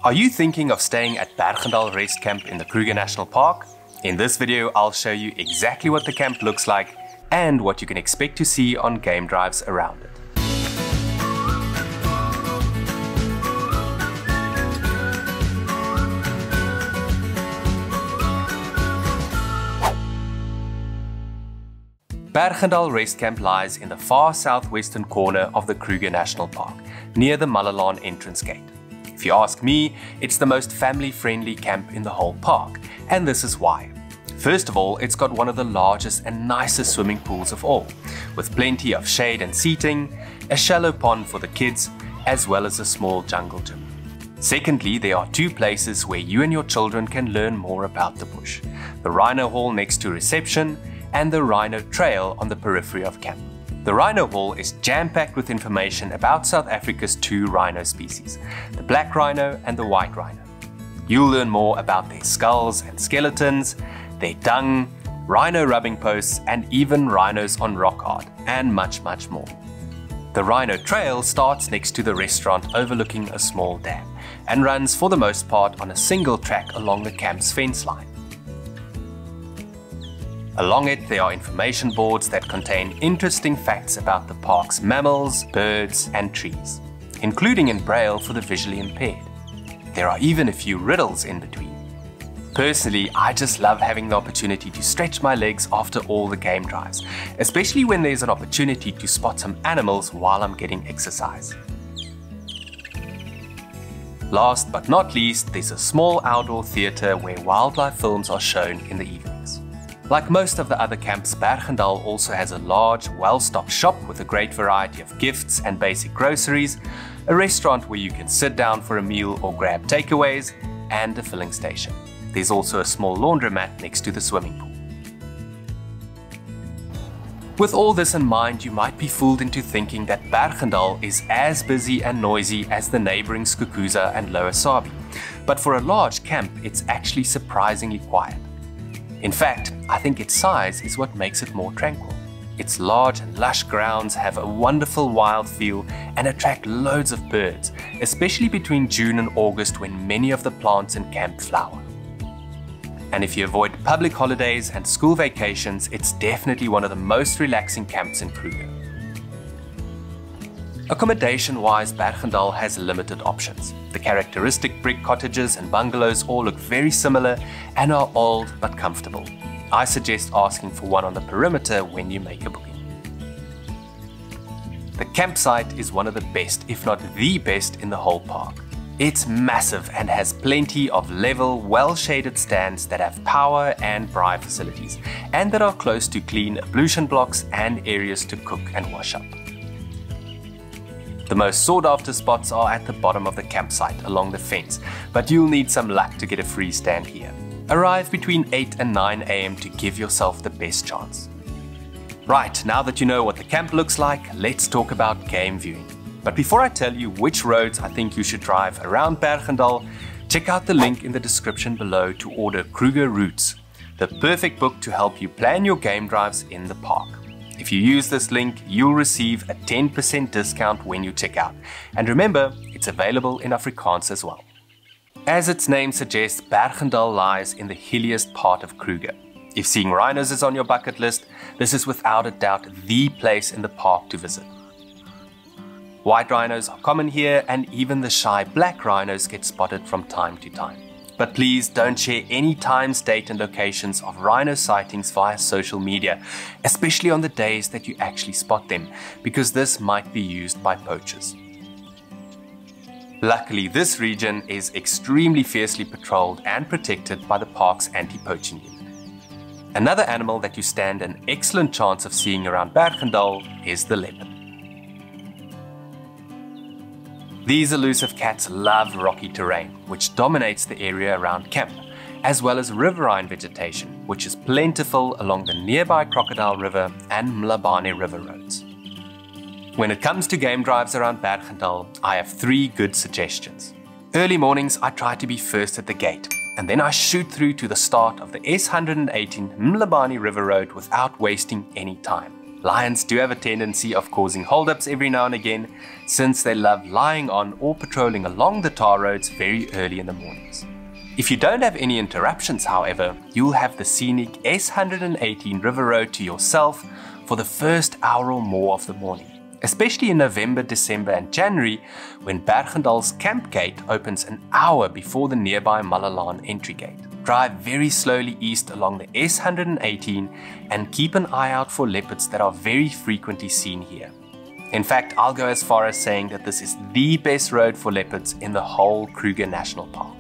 Are you thinking of staying at Berg-en-Dal Rest Camp in the Kruger National Park? In this video, I'll show you exactly what the camp looks like and what you can expect to see on game drives around it. Berg-en-Dal Rest Camp lies in the far southwestern corner of the Kruger National Park, near the Machula Loop entrance gate. If you ask me, it's the most family-friendly camp in the whole park, and this is why. First of all, it's got one of the largest and nicest swimming pools of all, with plenty of shade and seating, a shallow pond for the kids, as well as a small jungle gym. Secondly, there are two places where you and your children can learn more about the bush: the Rhino Hall next to reception, and the Rhino Trail on the periphery of camp. The Rhino Hall is jam-packed with information about South Africa's two rhino species, the black rhino and the white rhino. You'll learn more about their skulls and skeletons, their dung, rhino rubbing posts, and even rhinos on rock art, and much, much more. The Rhino Trail starts next to the restaurant overlooking a small dam, and runs for the most part on a single track along the camp's fence line. Along it, there are information boards that contain interesting facts about the park's mammals, birds, and trees, including in Braille for the visually impaired. There are even a few riddles in between. Personally, I just love having the opportunity to stretch my legs after all the game drives, especially when there's an opportunity to spot some animals while I'm getting exercise. Last but not least, there's a small outdoor theatre where wildlife films are shown in the evenings. Like most of the other camps, Berg-en-Dal also has a large, well-stocked shop with a great variety of gifts and basic groceries, a restaurant where you can sit down for a meal or grab takeaways, and a filling station. There's also a small laundromat next to the swimming pool. With all this in mind, you might be fooled into thinking that Berg-en-Dal is as busy and noisy as the neighboring Skukuza and Lower Sabi, but for a large camp, it's actually surprisingly quiet. In fact, I think its size is what makes it more tranquil. Its large and lush grounds have a wonderful wild feel and attract loads of birds, especially between June and August when many of the plants in camp flower. And if you avoid public holidays and school vacations, it's definitely one of the most relaxing camps in Kruger. Accommodation-wise, Berg-en-Dal has limited options. The characteristic brick cottages and bungalows all look very similar and are old but comfortable. I suggest asking for one on the perimeter when you make a booking. The campsite is one of the best, if not the best, in the whole park. It's massive and has plenty of level, well-shaded stands that have power and braai facilities, and that are close to clean ablution blocks and areas to cook and wash up. The most sought-after spots are at the bottom of the campsite along the fence, but you'll need some luck to get a free stand here. Arrive between 8 and 9 AM to give yourself the best chance. Right, now that you know what the camp looks like, let's talk about game viewing. But before I tell you which roads I think you should drive around Berg-en-Dal, check out the link in the description below to order Kruger Routes, the perfect book to help you plan your game drives in the park. If you use this link, you'll receive a 10% discount when you check out. And remember, it's available in Afrikaans as well. As its name suggests, Berg-en-Dal lies in the hilliest part of Kruger. If seeing rhinos is on your bucket list, this is without a doubt the place in the park to visit. White rhinos are common here, and even the shy black rhinos get spotted from time to time. But please don't share any times, date and locations of rhino sightings via social media, especially on the days that you actually spot them, because this might be used by poachers. Luckily, this region is extremely fiercely patrolled and protected by the park's anti-poaching unit. Another animal that you stand an excellent chance of seeing around Berg-en-Dal is the leopard. These elusive cats love rocky terrain, which dominates the area around camp, as well as riverine vegetation, which is plentiful along the nearby Crocodile River and Mlabane River roads. When it comes to game drives around Berg-en-Dal, I have 3 good suggestions. Early mornings, I try to be first at the gate, and then I shoot through to the start of the S118 Mlabane River Road without wasting any time. Lions do have a tendency of causing holdups every now and again, since they love lying on or patrolling along the tar roads very early in the mornings. If you don't have any interruptions, however, you'll have the scenic S118 River Road to yourself for the first hour or more of the morning, especially in November, December and January, when Berg-en-Dal's camp gate opens an hour before the nearby Machula entry gate. Drive very slowly east along the S118 and keep an eye out for leopards that are very frequently seen here. In fact, I'll go as far as saying that this is the best road for leopards in the whole Kruger National Park.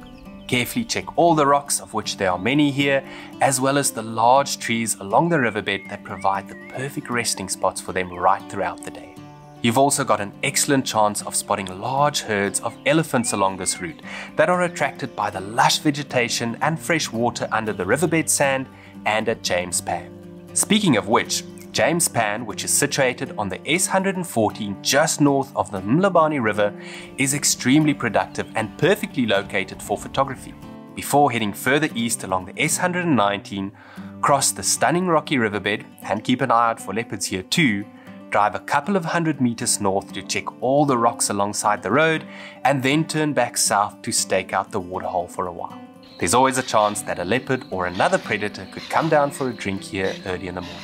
Carefully check all the rocks, of which there are many here, as well as the large trees along the riverbed that provide the perfect resting spots for them right throughout the day. You've also got an excellent chance of spotting large herds of elephants along this route that are attracted by the lush vegetation and fresh water under the riverbed sand and at James Pan. Speaking of which, James Pan, which is situated on the S114 just north of the Mlabani River, is extremely productive and perfectly located for photography. Before heading further east along the S119, cross the stunning rocky riverbed and keep an eye out for leopards here too. Drive a couple of 100 meters north to check all the rocks alongside the road, and then turn back south to stake out the waterhole for a while. There's always a chance that a leopard or another predator could come down for a drink here early in the morning.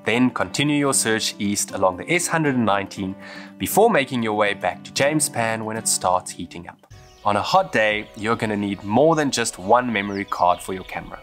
Then continue your search east along the S119 before making your way back to James Pan when it starts heating up. On a hot day, you're going to need more than just one memory card for your camera.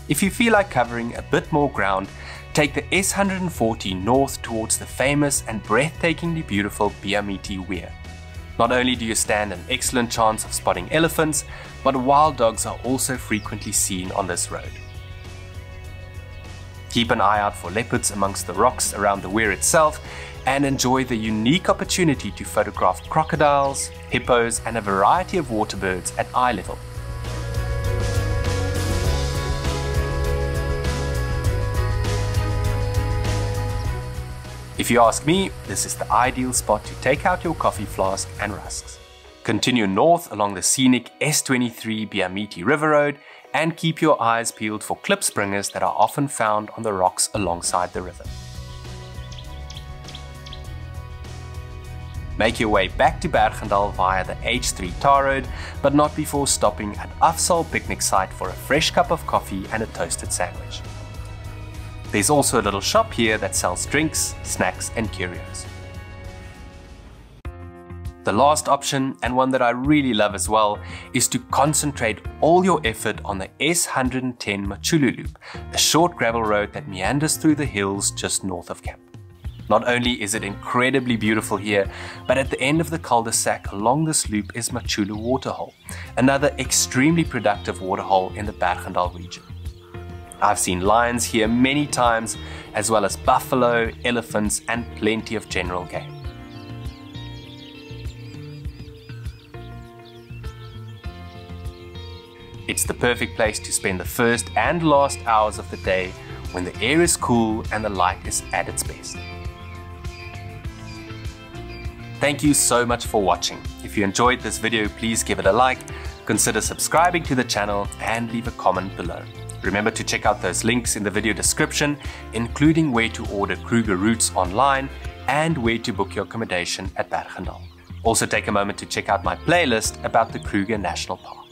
If you feel like covering a bit more ground, take the S140 north towards the famous and breathtakingly beautiful Biamiti Weir. Not only do you stand an excellent chance of spotting elephants, but wild dogs are also frequently seen on this road. Keep an eye out for leopards amongst the rocks around the weir itself, and enjoy the unique opportunity to photograph crocodiles, hippos and a variety of water birds at eye level. If you ask me, this is the ideal spot to take out your coffee flask and rusks. Continue north along the scenic S23 Biamiti River Road and keep your eyes peeled for klipspringers that are often found on the rocks alongside the river. Make your way back to Berg-en-Dal via the H3 tar road, but not before stopping at Afsal picnic site for a fresh cup of coffee and a toasted sandwich. There's also a little shop here that sells drinks, snacks and curios. The last option, and one that I really love as well, is to concentrate all your effort on the S110 Machula Loop, a short gravel road that meanders through the hills just north of camp. Not only is it incredibly beautiful here, but at the end of the cul-de-sac along this loop is Machula Waterhole, another extremely productive waterhole in the Berg-en-Dal region. I've seen lions here many times, as well as buffalo, elephants and plenty of general game. It's the perfect place to spend the first and last hours of the day when the air is cool and the light is at its best. Thank you so much for watching. If you enjoyed this video, please give it a like, consider subscribing to the channel and leave a comment below. Remember to check out those links in the video description, including where to order Kruger routes online and where to book your accommodation at Berg-en-Dal. Also take a moment to check out my playlist about the Kruger National Park.